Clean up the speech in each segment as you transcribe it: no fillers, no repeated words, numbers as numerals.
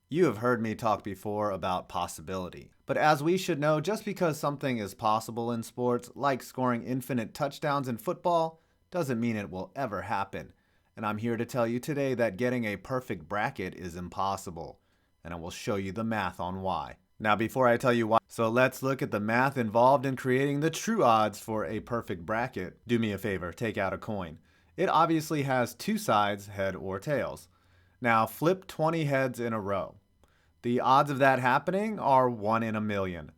You have heard me talk before about possibility. But as we should know, just because something is possible in sports, like scoring infinite touchdowns in football, doesn't mean it will ever happen. And I'm here to tell you today that getting a perfect bracket is impossible. And I will show you the math on why. Now, before I tell you why, so let's look at the math involved in creating the true odds for a perfect bracket. Do me a favor, take out a coin. It obviously has two sides, head or tails. Now flip 20 heads in a row. The odds of that happening are 1 in a million.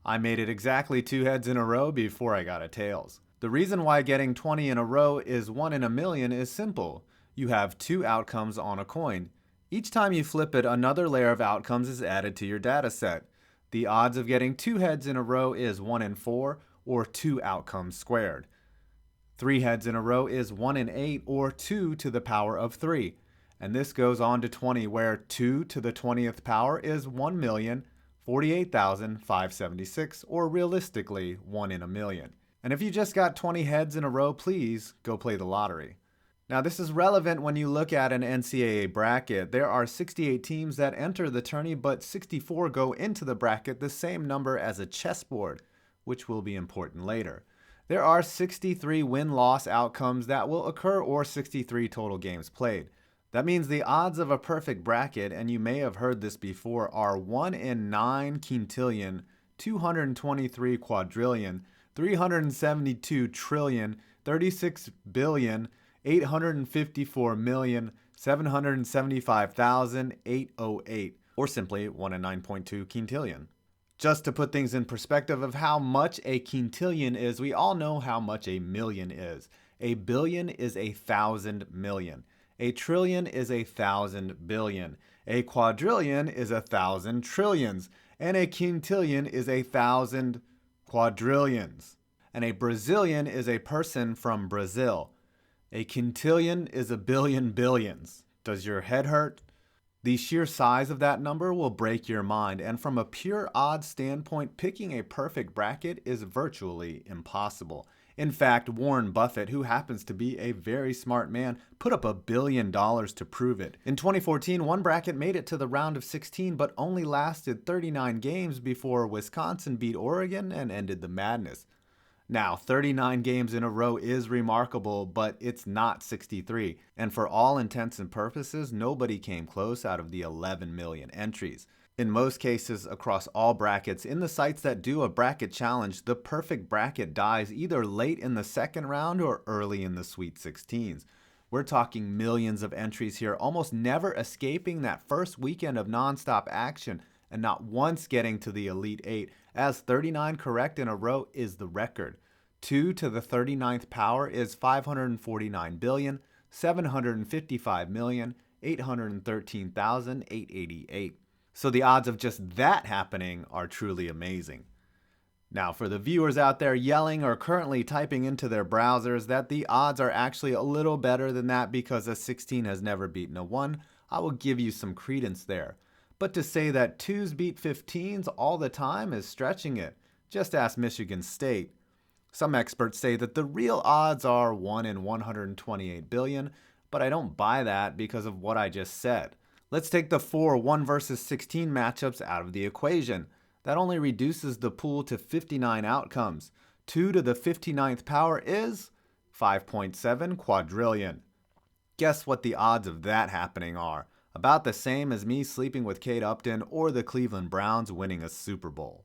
I made it exactly 2 heads in a row before I got a tails. The reason why getting 20 in a row is 1 in a million is simple. You have two outcomes on a coin. Each time you flip it, another layer of outcomes is added to your data set. The odds of getting 2 heads in a row is 1 in 4, or 2 outcomes squared. 3 heads in a row is 1 in 8, or 2 to the power of 3. And this goes on to 20, where 2 to the 20th power is 1,048,576, or realistically, 1 in a million. And if you just got 20 heads in a row, please go play the lottery. Now, this is relevant when you look at an NCAA bracket. There are 68 teams that enter the tourney, but 64 go into the bracket, the same number as a chessboard, which will be important later. There are 63 win-loss outcomes that will occur, or 63 total games played. That means the odds of a perfect bracket, and you may have heard this before, are 1 in 9 quintillion, 223 quadrillion, 372 trillion, 36 billion, 854,775,808, or simply 1 in 9.2 quintillion. Just to put things in perspective of how much a quintillion is, we all know how much a million is. A billion is 1,000 million. A trillion is 1,000 billion. A quadrillion is 1,000 trillions. And a quintillion is 1,000 quadrillions. And a Brazilian is a person from Brazil. A quintillion is a billion billions. Does your head hurt? The sheer size of that number will break your mind, and from a pure odds standpoint, picking a perfect bracket is virtually impossible. In fact, Warren Buffett, who happens to be a very smart man, put up $1 billion to prove it. In 2014, one bracket made it to the round of 16, but only lasted 39 games before Wisconsin beat Oregon and ended the madness. Now, 39 games in a row is remarkable, but it's not 63. And for all intents and purposes, nobody came close out of the 11 million entries. In most cases, across all brackets, in the sites that do a bracket challenge, the perfect bracket dies either late in the second round or early in the Sweet 16s. We're talking millions of entries here, almost never escaping that first weekend of nonstop action, and not once getting to the Elite 8, as 39 correct in a row is the record. 2 to the 39th power is 549,755,813,888. So the odds of just that happening are truly amazing. Now, for the viewers out there yelling or currently typing into their browsers that the odds are actually a little better than that because a 16 has never beaten a 1, I will give you some credence there. But to say that 2s beat 15s all the time is stretching it. Just ask Michigan State. Some experts say that the real odds are 1 in 128 billion, but I don't buy that because of what I just said. Let's take the 4 1 versus 16 matchups out of the equation. That only reduces the pool to 59 outcomes. 2 to the 59th power is 5.7 quadrillion. Guess what the odds of that happening are? About the same as me sleeping with Kate Upton or the Cleveland Browns winning a Super Bowl.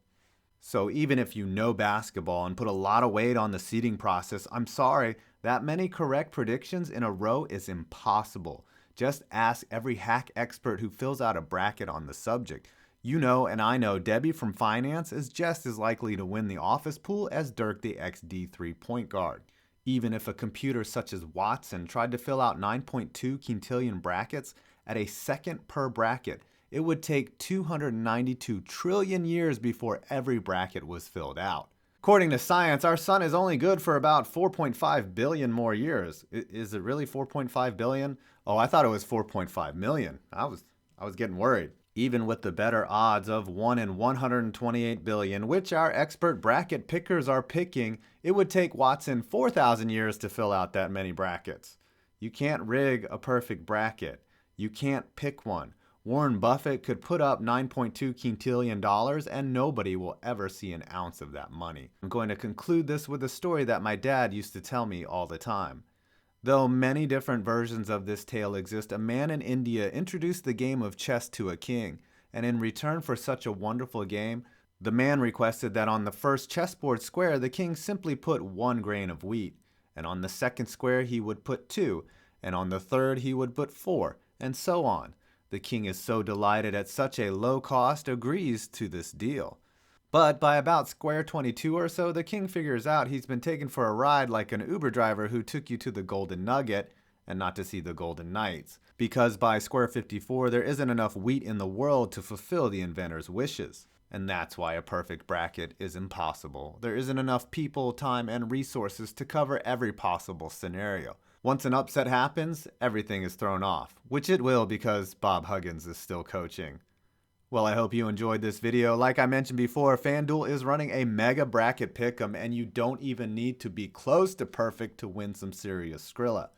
So even if you know basketball and put a lot of weight on the seeding process, I'm sorry, that many correct predictions in a row is impossible. Just ask every hack expert who fills out a bracket on the subject. You know, and I know, Debbie from finance is just as likely to win the office pool as Dirk the XD3 point guard. Even if a computer such as Watson tried to fill out 9.2 quintillion brackets at a second per bracket, it would take 292 trillion years before every bracket was filled out. According to science, our sun is only good for about 4.5 billion more years. Is it really 4.5 billion? Oh, I thought it was 4.5 million. I was getting worried. Even with the better odds of 1 in 128 billion, which our expert bracket pickers are picking, it would take Watson 4,000 years to fill out that many brackets. You can't rig a perfect bracket. You can't pick one. Warren Buffett could put up $9.2 quintillion and nobody will ever see an ounce of that money. I'm going to conclude this with a story that my dad used to tell me all the time. Though many different versions of this tale exist, a man in India introduced the game of chess to a king, and in return for such a wonderful game, the man requested that on the first chessboard square the king simply put 1 grain of wheat, and on the second square he would put 2, and on the third he would put 4, and so on. The king is so delighted at such a low cost, agrees to this deal. But by about square 22 or so, the king figures out he's been taken for a ride like an Uber driver who took you to the Golden Nugget and not to see the Golden Knights. Because by square 54, there isn't enough wheat in the world to fulfill the inventor's wishes. And that's why a perfect bracket is impossible. There isn't enough people, time, and resources to cover every possible scenario. Once an upset happens, everything is thrown off, which it will because Bob Huggins is still coaching. Well, I hope you enjoyed this video. Like I mentioned before, FanDuel is running a mega bracket pick'em, and you don't even need to be close to perfect to win some serious Skrilla.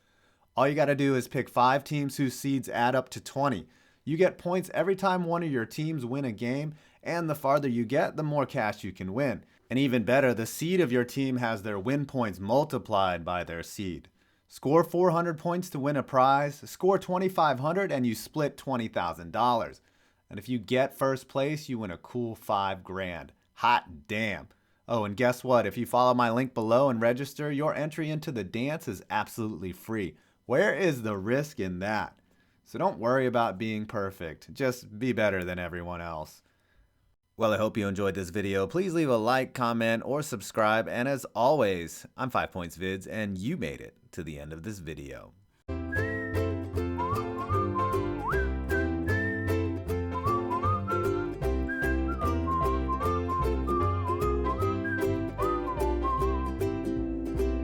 All you gotta do is pick 5 teams whose seeds add up to 20. You get points every time one of your teams win a game, and the farther you get, the more cash you can win. And even better, the seed of your team has their win points multiplied by their seed. Score 400 points to win a prize, score 2,500 and you split $20,000. And if you get first place, you win a cool $5 grand. Hot damn. Oh, and guess what? If you follow my link below and register, your entry into the dance is absolutely free. Where is the risk in that? So don't worry about being perfect. Just be better than everyone else. Well, I hope you enjoyed this video. Please leave a like, comment, or subscribe. And as always, I'm 5 Points Vids, and you made it to the end of this video.